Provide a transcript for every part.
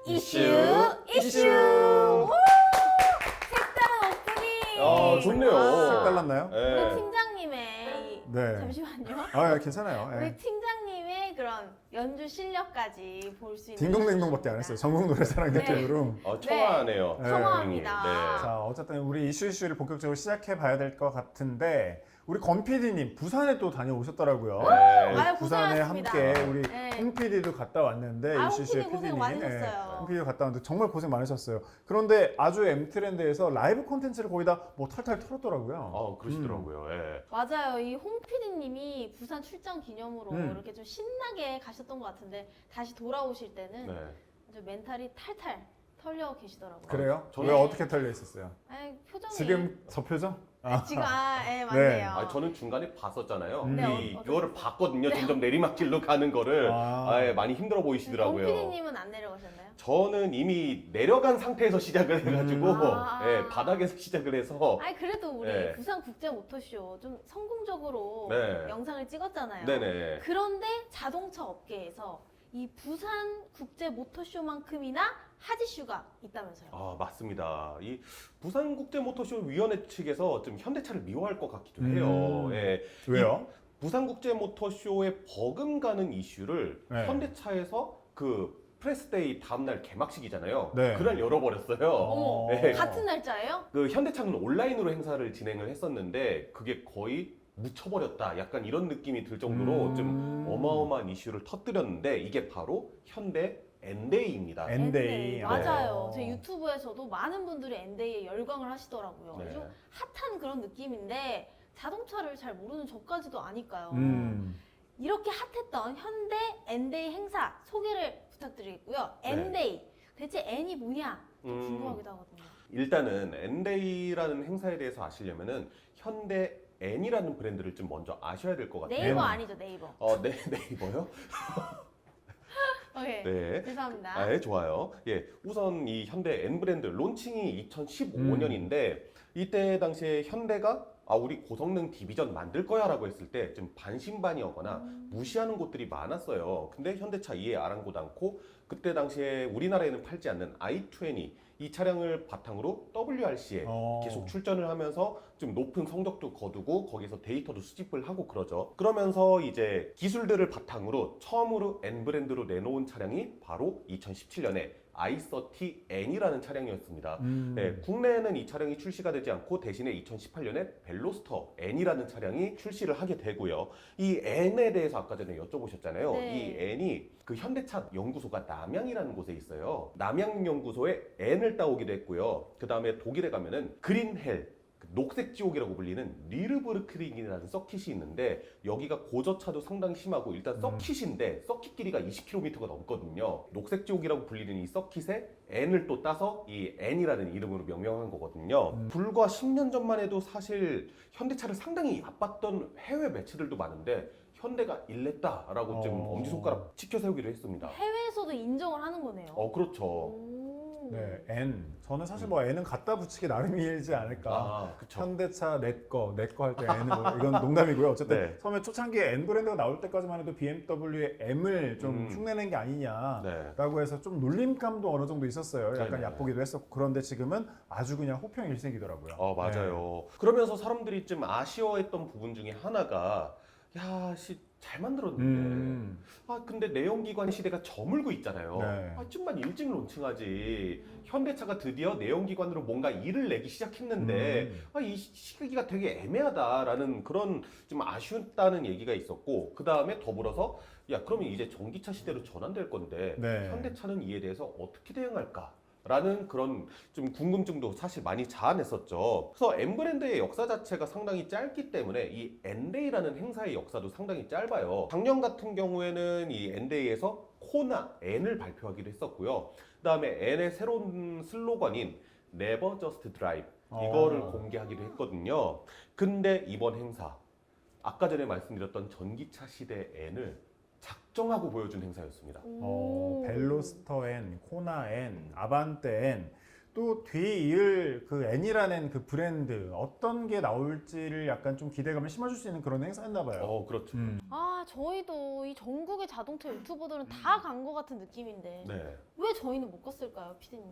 이슈. 오! 색다른 오프닝. 좋네요. 색달랐나요? 우리 예. 팀장님의 네. 잠시만요. 아, 괜찮아요. 우리 예. 팀장님의 그런 연주 실력까지 볼 수 있는 딩동댕동밖에 안 했어요. 전국 노래자랑 네. 대표로. 청아하네요. 네. 청아합니다. 네. 자, 어쨌든 우리 이슈를 본격적으로 시작해 봐야 될 것 같은데 우리 권 PD님 부산에 또 다녀오셨더라고요. 네. 아유, 부산에 고생하셨습니다. 함께 우리 네. 홍 PD도 갔다 왔는데 아, 이슈의 홍 PD 고생 PD님, 많으셨어요. 홍 PD도 갔다 왔는데 정말 고생 많으셨어요. 그런데 아주 M트렌드에서 라이브 콘텐츠를 거의 다 뭐 탈탈 털었더라고요. 그러시더라고요. 예. 맞아요. 이 홍 PD님이 부산 출장 기념으로 음. 이렇게 좀 신나게 가셨던 것 같은데 다시 돌아오실 때는 네. 아주 멘탈이 탈탈 털려 계시더라고요. 그래요? 저는- 왜 어떻게 털려 있었어요? 아이, 표정이 지금 저 표정? 지금 맞네요. 저는 중간에 봤었잖아요. 네, 이거를 봤거든요. 점점 내리막길로 가는 거를 많이 힘들어 권 보이시더라고요. PD님은 안 내려가셨나요? 저는 이미 내려간 상태에서 시작을 해가지고 예, 바닥에서 시작을 해서 아니 그래도 우리 네. 부산 국제 모터쇼 좀 성공적으로 네. 영상을 찍었잖아요. 네네. 그런데 자동차 업계에서 이 부산 국제 모터쇼만큼이나 핫 이슈가 있다면서요. 맞습니다. 이 부산국제모터쇼위원회 측에서 좀 현대차를 미워할 것 같기도 해요. 예. 왜요? 부산국제모터쇼에 버금가는 이슈를 네. 현대차에서 그 프레스데이 다음날 개막식이잖아요. 네. 그날 열어버렸어요. 어머, 네. 같은 날짜예요? 그 현대차는 온라인으로 행사를 진행을 했었는데 그게 거의 묻혀버렸다. 약간 이런 느낌이 들 정도로 좀 어마어마한 이슈를 터뜨렸는데 이게 바로 현대 엔데이입니다. 엔데이. 맞아요. 네. 제 유튜브에서도 많은 분들이 엔데이에 열광을 하시더라고요. 네. 좀 핫한 그런 느낌인데 자동차를 잘 모르는 저까지도 아니까요. 이렇게 핫했던 현대 엔데이 행사 소개를 부탁드리겠고요. 네. 엔데이 대체 N이 뭐냐 좀 궁금하기도 하거든요. 일단은 엔데이라는 행사에 대해서 아시려면은 현대 N이라는 브랜드를 좀 먼저 아셔야 될 것 같아요. 네이버 아니죠, 네이버. 네이버요? 오케이. 네. 죄송합니다. 네, 좋아요. 예, 우선 이 현대 N 브랜드 론칭이 2015년인데 이때 당시에 현대가 우리 고성능 디비전 만들 거야 라고 했을 때 좀 반신반의하거나 무시하는 곳들이 많았어요. 근데 현대차 이에 아랑곳 않고 그때 당시에 우리나라에는 팔지 않는 i20 이 차량을 바탕으로 WRC에 계속 출전을 하면서 좀 높은 성적도 거두고 거기서 데이터도 수집을 하고 그러죠. 그러면서 이제 기술들을 바탕으로 처음으로 N 브랜드로 내놓은 차량이 바로 2017년에 i30N이라는 차량이었습니다. 네, 국내에는 이 차량이 출시가 되지 않고 대신에 2018년에 벨로스터 N이라는 차량이 출시를 하게 되고요. 이 N에 대해서 아까 전에 여쭤보셨잖아요. 네. 이 N이 그 현대차 연구소가 남양이라는 곳에 있어요. 남양 연구소에 N을 따오기도 했고요. 그 다음에 독일에 가면은 그린헬 녹색 지옥이라고 불리는 니르부르크링이라는 서킷이 있는데 여기가 고저차도 상당히 심하고 일단 서킷인데 서킷 길이가 20km가 넘거든요. 녹색 지옥이라고 불리는 이 서킷에 N을 또 따서 이 N이라는 이름으로 명명한 거거든요. 불과 10년 전만 해도 사실 현대차를 상당히 얕봤던 해외 매체들도 많은데 현대가 일냈다라고 좀 엄지손가락 치켜 세우기도 했습니다. 해외에서도 인정을 하는 거네요. 그렇죠. 오. 네, N. 저는 사실 뭐 N은 갖다 붙이기 나름이지 않을까. 그쵸. 현대차 내 거 할 때 N은 뭐 이건 농담이고요. 어쨌든 네. 처음에 초창기에 N 브랜드가 나올 때까지만 해도 BMW의 M을 좀 흉내낸 게 아니냐라고 네. 해서 좀 놀림감도 어느 정도 있었어요. 약간 네네. 얕보기도 했었고 그런데 지금은 아주 그냥 호평일색이더라고요. 맞아요. 그러면서 사람들이 좀 아쉬워했던 부분 중에 하나가 잘 만들었는데 근데 내연기관 시대가 저물고 있잖아요. 네. 좀만 일찍 론칭하지. 현대차가 드디어 내연기관으로 뭔가 일을 내기 시작했는데 이 시기가 되게 애매하다라는 그런 좀 아쉬웠다는 얘기가 있었고 그 다음에 더불어서 그러면 이제 전기차 시대로 전환될 건데 네. 현대차는 이에 대해서 어떻게 대응할까? 라는 그런 좀 궁금증도 사실 많이 자아냈었죠. 그래서 M 브랜드의 역사 자체가 상당히 짧기 때문에 이 N데이라는 행사의 역사도 상당히 짧아요. 작년 같은 경우에는 이 N데이에서 코나 N을 발표하기도 했었고요. 그 다음에 N의 새로운 슬로건인 Never Just Drive 이거를 공개하기도 했거든요. 근데 이번 행사 아까 전에 말씀드렸던 전기차 시대 N을 작정하고 보여준 행사였습니다. 벨로스터 N, 코나 N, 아반떼 N 또 뒤에 이을 그 N이라는 그 브랜드 어떤 게 나올지를 약간 좀 기대감을 심어줄 수 있는 그런 행사였나 봐요. 그렇죠. 아, 저희도 이 전국의 자동차 유튜버들은 다 간 것 같은 느낌인데 네. 왜 저희는 못 갔을까요, 피디님?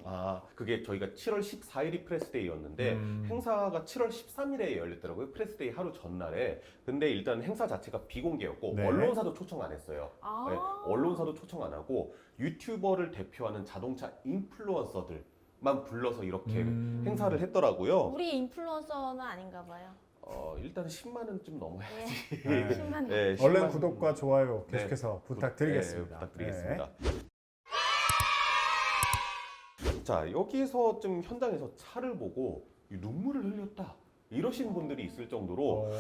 그게 저희가 7월 14일이 프레스데이였는데 행사가 7월 13일에 열렸더라고요. 프레스데이 하루 전날에. 근데 일단 행사 자체가 비공개였고 네. 언론사도 초청 안 했어요. 아, 네, 언론사도 초청 안 하고 유튜버를 대표하는 자동차 인플루언서들만 불러서 이렇게 행사를 했더라고요. 우리 인플루언서는 아닌가 봐요. 일단 10만 원 좀 넘어야지. 네. 10만 원. 네, 얼른 10만 구독과 좋아요 네. 계속해서 부탁드리겠습니다. 네, 부탁드리겠습니다. 자, 여기서 좀 현장에서 차를 보고 눈물을 흘렸다 이러신 분들이 있을 정도로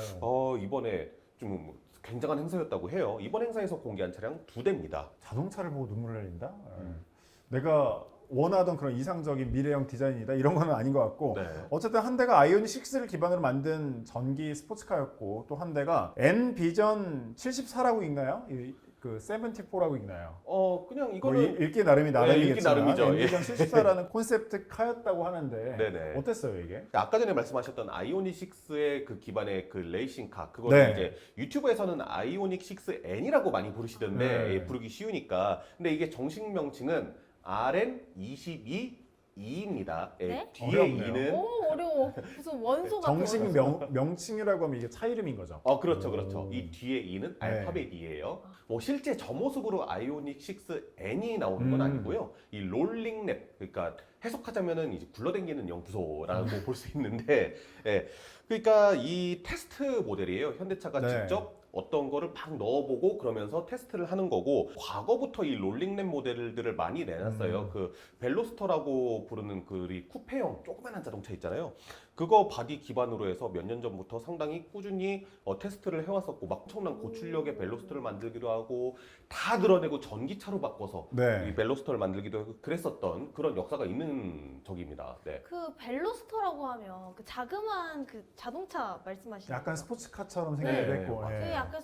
이번에 좀 굉장한 행사였다고 해요. 이번 행사에서 공개한 차량 2대입니다. 자동차를 보고 눈물을 흘린다? 내가 원하던 그런 이상적인 미래형 디자인이다 이런 건 아닌 것 같고 네. 어쨌든 한 대가 아이오닉 6를 기반으로 만든 전기 스포츠카였고 또 한 대가 N 비전 74라고 읽나요? 그 74라고 읽나요? 그냥 뭐 이거는 읽기 나름이 나름이겠지만 읽기 나름이죠. N 비전 74라는 콘셉트 카였다고 하는데 네네. 어땠어요 이게? 아까 전에 말씀하셨던 아이오닉 6의 그 기반의 그 레이싱카 그거를 네. 이제 유튜브에서는 아이오닉 6N이라고 많이 부르시던데 네. 부르기 쉬우니까 근데 이게 정식 명칭은 RN22E입니다. 네? 뒤에 어렵네요. 2는 오, 어려워. 무슨 원소 같은 정식 거. 명칭이라고 하면 이게 차 이름인 거죠? 그렇죠, 그렇죠. 이 뒤에 2는 알파벳 2예요. 뭐 실제 저 모습으로 아이오닉 6N이 나오는 건 아니고요. 이 롤링랩, 그러니까 해석하자면은 이제 굴러댕기는 영구소라고 볼 수 있는데, 예, 그러니까 이 테스트 모델이에요. 현대차가 네. 직접 어떤 거를 막 넣어보고 그러면서 테스트를 하는 거고 과거부터 이 롤링랩 모델들을 많이 내놨어요. 그 벨로스터라고 부르는 그 쿠페형 조그만한 자동차 있잖아요. 그거 바디 기반으로 해서 몇 년 전부터 상당히 꾸준히 테스트를 해왔었고 막 엄청난 고출력의 벨로스터를 만들기도 하고 다 드러내고 전기차로 바꿔서 네. 이 벨로스터를 만들기도 하고 그랬었던 그런 역사가 있는 적입니다. 네. 그 벨로스터라고 하면 그 자그마한 그 자동차 말씀하시는 약간 거죠? 스포츠카처럼 네, 생각이 됐고 맞아요. 그 예. 약간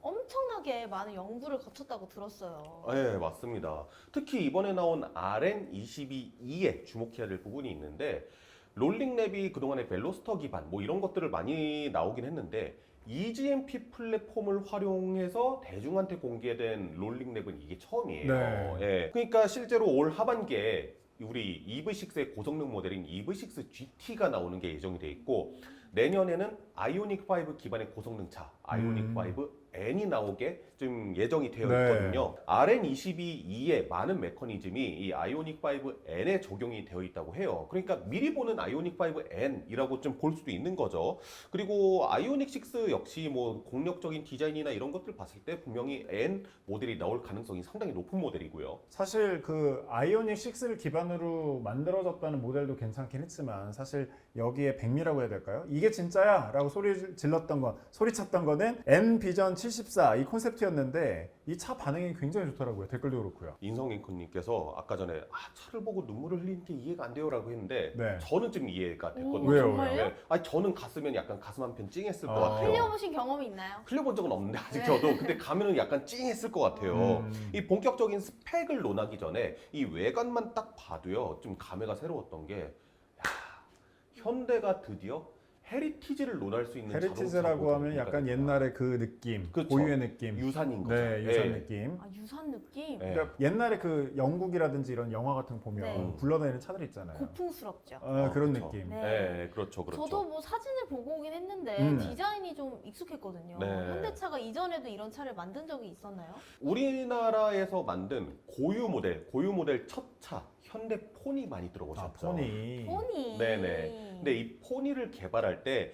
엄청나게 많은 연구를 거쳤다고 들었어요. 네, 맞습니다. 특히 이번에 나온 RN22E에 주목해야 될 부분이 있는데 롤링랩이 그동안에 벨로스터 기반 뭐 이런 것들을 많이 나오긴 했는데 EGMP 플랫폼을 활용해서 대중한테 공개된 롤링랩은 이게 처음이에요. 네. 예. 그러니까 실제로 올 하반기에 우리 EV6의 고성능 모델인 EV6 GT가 나오는 게 예정이 돼 있고 내년에는 아이오닉 5 기반의 고성능 차 아이오닉 5 N이 나오게 좀 예정이 되어 네. 있거든요. RN22E의 많은 메커니즘이 이 아이오닉 5N에 적용이 되어 있다고 해요. 그러니까 미리 보는 아이오닉 5N이라고 좀 볼 수도 있는 거죠. 그리고 아이오닉 6 역시 뭐 공력적인 디자인이나 이런 것들 봤을 때 분명히 N 모델이 나올 가능성이 상당히 높은 모델이고요. 사실 그 아이오닉 6를 기반으로 만들어졌다는 모델도 괜찮긴 했지만 사실 여기에 백미라고 해야 될까요? 이게 진짜야! 라고 소리 질렀던 건 소리쳤던 거는 N 비전 74 이 콘셉트였는데 이 차 반응이 굉장히 좋더라고요. 댓글도 그렇고요. 인성앵커님께서 아까 전에 차를 보고 눈물을 흘리는 게 이해가 안 돼요라고 했는데 네. 저는 좀 이해가 됐거든요. 왜요? 정말요? 네. 저는 갔으면 약간 가슴 한편 찡했을 것 아. 같아요. 흘려보신 경험이 있나요? 흘려본 적은 없는데 아직 네. 저도 근데 가면은 약간 찡했을 것 같아요. 이 본격적인 스펙을 논하기 전에 이 외관만 딱 봐도요 좀 감회가 새로웠던 게 야, 현대가 드디어 헤리티지를 논할 수 있는 헤리티지라고 자동차 하면 약간 모델이 옛날에 그 느낌, 그렇죠. 고유의 느낌. 유산인 거죠. 네, 유산 예. 느낌. 유산 느낌? 네. 그러니까 옛날에 그 영국이라든지 이런 영화 같은 거 보면 네. 굴러다니는 차들 있잖아요. 고풍스럽죠. 그런 그렇죠. 느낌. 네. 네, 그렇죠, 그렇죠. 저도 뭐 사진을 보고 오긴 했는데 디자인이 좀 익숙했거든요. 네. 현대차가 이전에도 이런 차를 만든 적이 있었나요? 우리나라에서 만든 고유 모델 첫 차 현대 포니 많이 들어보셨죠? 포니. 포니. 네네. 근데 이 포니를 개발할 때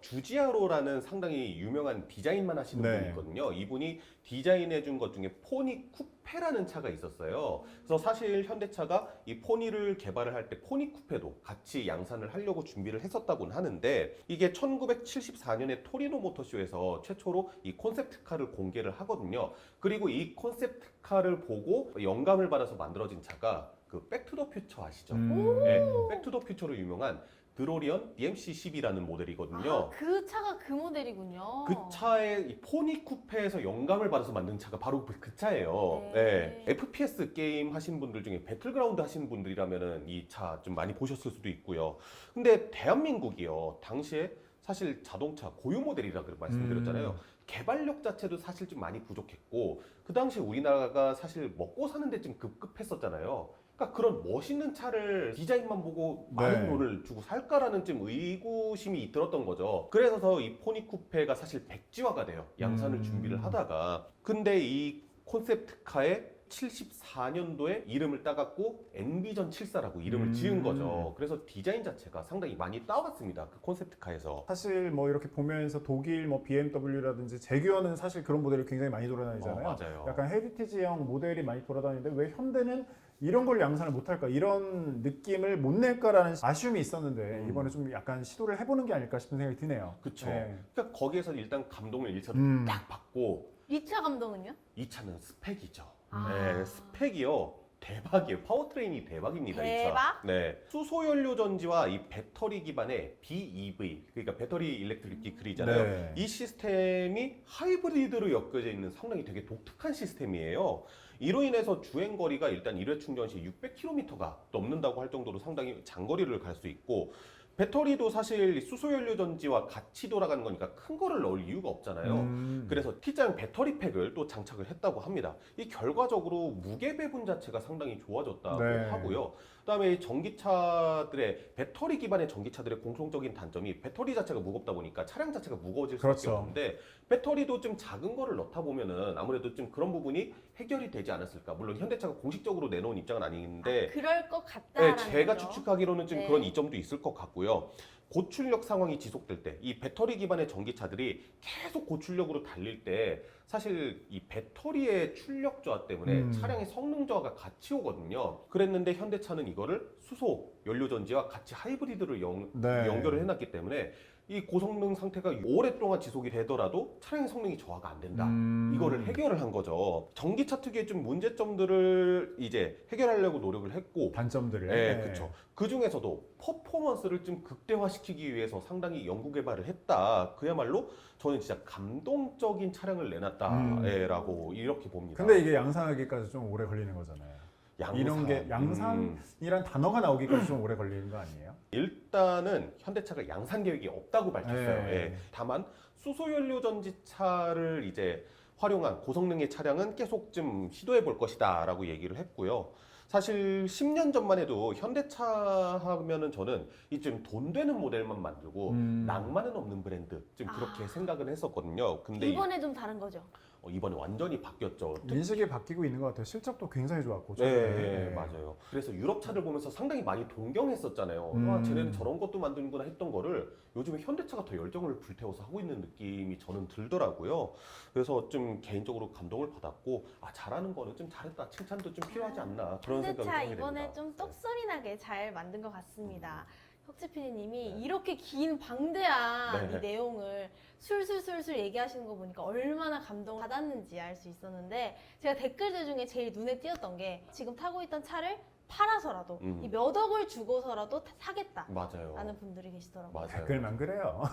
주지아로라는 상당히 유명한 디자인만 하시는 네. 분이 있거든요. 이분이 디자인해 준 것 중에 포니 쿠페라는 차가 있었어요. 그래서 사실 현대차가 이 포니를 개발을 할 때 포니 쿠페도 같이 양산을 하려고 준비를 했었다고는 하는데 이게 1974년에 토리노 모터쇼에서 최초로 이 콘셉트카를 공개를 하거든요. 그리고 이 콘셉트카를 보고 영감을 받아서 만들어진 차가 그 백투더 퓨처 아시죠? 네, 백투더 퓨처로 유명한 드로리언 DMC10이라는 모델이거든요. 아, 그 차가 그 모델이군요. 그 차의 이 포니 쿠페에서 영감을 받아서 만든 차가 바로 그 차예요. 네. FPS 게임 하신 분들 중에 배틀그라운드 하신 분들이라면은 이 차 좀 많이 보셨을 수도 있고요. 근데 대한민국이요. 당시에 사실 자동차 고유 모델이라 말씀드렸잖아요. 개발력 자체도 사실 좀 많이 부족했고 그 당시에 우리나라가 사실 먹고 사는데 좀 급급했었잖아요. 그러니까 그런 멋있는 차를 디자인만 보고 많은 네. 돈을 주고 살까라는 좀 의구심이 들었던 거죠. 그래서 이 포니 쿠페가 사실 백지화가 돼요. 양산을 준비를 하다가. 근데 이 콘셉트카에 74년도에 이름을 따갖고 엔비전 74라고 이름을 지은 거죠. 그래서 디자인 자체가 상당히 많이 따왔습니다. 그 콘셉트카에서. 사실 뭐 이렇게 보면서 독일 뭐 BMW라든지 제규어는 사실 그런 모델이 굉장히 많이 돌아다니잖아요. 맞아요. 약간 헤리티지형 모델이 많이 돌아다니는데 왜 현대는 이런 걸 양산을 못할까, 이런 느낌을 못 낼까라는 아쉬움이 있었는데 이번에 좀 약간 시도를 해보는 게 아닐까 싶은 생각이 드네요. 그쵸. 네. 그러니까 거기에서 일단 감동을 1차로 딱 받고 이 차 감독은요? 2차는 스펙이죠. 아. 네, 스펙이요. 대박이에요. 파워트레인이 대박입니다. 이 대박? 차. 네. 수소연료 전지와 이 배터리 기반의 BEV, 그러니까 배터리 일렉트릭 비클이잖아요. 네. 이 시스템이 하이브리드로 엮여져 있는 상당히 되게 독특한 시스템이에요. 이로 인해서 주행 거리가 일단 1회 충전 시 600km가 넘는다고 할 정도로 상당히 장거리를 갈 수 있고, 배터리도 사실 수소연료 전지와 같이 돌아가는 거니까 큰 거를 넣을 이유가 없잖아요. 그래서 T자형 배터리 팩을 또 장착을 했다고 합니다. 이 결과적으로 무게 배분 자체가 상당히 좋아졌다고 네. 하고요. 그다음에 이 전기차들의 배터리 기반의 전기차들의 공통적인 단점이 배터리 자체가 무겁다 보니까 차량 자체가 무거워질 수밖에 그렇죠. 없는데, 배터리도 좀 작은 거를 넣다 보면은 아무래도 좀 그런 부분이 해결이 되지 않았을까. 물론 현대차가 공식적으로 내놓은 입장은 아닌데, 그럴 것 네, 같다라는 제가 거죠. 추측하기로는 좀 네. 그런 이점도 있을 것 같고요. 고출력 상황이 지속될 때, 이 배터리 기반의 전기차들이 계속 고출력으로 달릴 때 사실 이 배터리의 출력 저하 때문에 차량의 성능 저하가 같이 오거든요. 그랬는데 현대차는 이거를 수소 연료 전지와 같이 하이브리드로 네. 연결을 해놨기 때문에 이 고성능 상태가 오랫동안 지속이 되더라도 차량의 성능이 저하가 안 된다. 이거를 해결을 한 거죠. 전기차 특유의 좀 문제점들을 이제 해결하려고 노력을 했고, 단점들을. 네, 그렇죠. 그 중에서도 퍼포먼스를 좀 극대화시키기 위해서 상당히 연구 개발을 했다. 그야말로 저는 진짜 감동적인 차량을 내놨다라고 이렇게 봅니다. 근데 이게 양산하기까지 좀 오래 걸리는 거잖아요. 양산. 이런 게 양산이란 단어가 나오기까지 좀 오래 걸리는 거 아니에요? 일단은 현대차가 양산 계획이 없다고 밝혔어요. 네. 예. 다만 수소연료 전지차를 이제 활용한 고성능의 차량은 계속 좀 시도해 볼 것이다라고 얘기를 했고요. 사실 10년 전만 해도 현대차 하면은 저는 이 좀 돈 되는 모델만 만들고 낭만은 없는 브랜드 좀 그렇게 생각을 했었거든요. 근데 이번에 좀 다른 거죠. 이번에 완전히 바뀌었죠. 인식이 바뀌고 있는 것 같아요. 실적도 굉장히 좋았고. 네, 최근에. 맞아요. 그래서 유럽 차를 보면서 상당히 많이 동경했었잖아요. 와, 쟤네는 저런 것도 만드는구나 했던 거를 요즘에 현대차가 더 열정을 불태워서 하고 있는 느낌이 저는 들더라고요. 그래서 좀 개인적으로 감동을 받았고, 아, 잘하는 거는 좀 잘했다, 칭찬도 좀 필요하지 않나 그런 생각이 현대차 하게 이번에 됩니다. 좀 떡소리 나게 잘 만든 것 같습니다. 혁재 PD님이 이렇게 긴 방대한 네. 이 내용을 술술술술 얘기하시는 거 보니까 얼마나 감동받았는지 알 수 있었는데, 제가 댓글들 중에 제일 눈에 띄었던 게 지금 타고 있던 차를 팔아서라도 이 몇 억을 주고서라도 사겠다 맞아요. 라는 분들이 계시더라고요. 맞아요. 댓글만 그래요.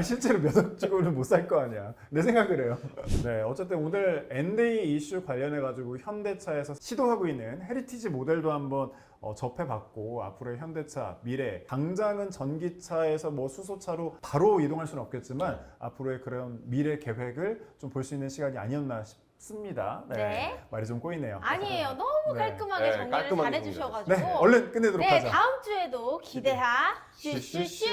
실제로 몇 억 찍고는 못 살 거 아니야. 내 생각을 해요. 네, 어쨌든 오늘 엔데이 이슈 관련해 가지고 현대차에서 시도하고 있는 헤리티지 모델도 한번 접해봤고, 앞으로의 현대차 미래, 당장은 전기차에서 뭐 수소차로 바로 이동할 수는 없겠지만 앞으로의 그런 미래 계획을 좀 볼 수 있는 시간이 아니었나 싶습니다. 네. 말이 좀 꼬이네요. 아니에요. 너무 네. 깔끔하게 네, 정리를 깔끔하게 잘해주셔가지고 네, 얼른 끝내도록 네, 하자. 다음 주에도 기대하 슈슈슈.